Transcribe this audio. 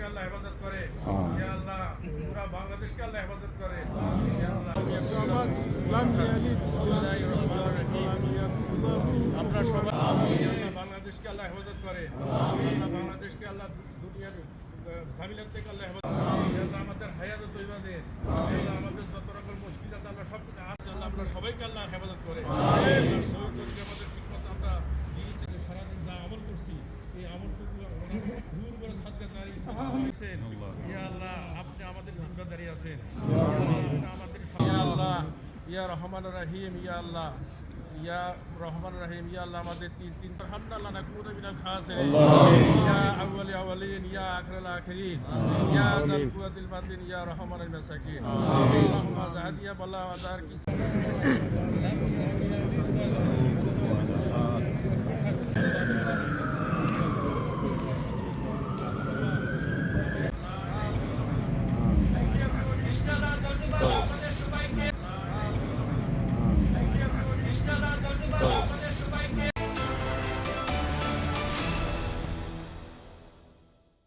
আল্লাহ হেফাজত করে, ইয়া আল্লাহ পুরা বাংলাদেশকে আল্লাহ হেফাজত করে, ইয়া আল্লাহ। আমরা সবাই বাংলাদেশকে আল্লাহ হেফাজত করে, আল্লাহ বাংলাদেশকে আল্লাহ দুনিয়ার ঝামেলার থেকে আল্লাহ হেফাজত করে, আল্লাহ আমাদের হায়াত তৈবা দেন, আল্লাহ আমাদের যত রকম মুশকিল আছে আল্লাহ সব কিছু আছে আল্লাহ আমরা সবাইকে আল্লাহ হেফাজত করে। আমাদের ঠিকমতো আমরা দিয়েছি সারাদিন যা আমল করছি এই আমলটুকু দূর করে সাদকা জারি হয়েছেন, ইয়া আল্লাহ আপনি আমাদের জিম্মাদারি আছেন, আমাদের ইয়া আল্লাহ ইয়া রহমান রাহিম, ইয়া আল্লাহ ইয়া রহমান রাহিম, ইয়া আল্লাহ আমাদের তিন আলহামদুলিল্লাহ নাকুনা মিনাল খাসিরিন, ইয়া আউয়ালি আউয়ালিন, ইয়া আখিরাল আখিরিন, ইয়া যাল কুওয়াতিল মাতিন, ইয়া রহমানুল মাসাকিন, আল্লাহুম্মা জাহাদিয়া বাল্লা ওয়া দার কি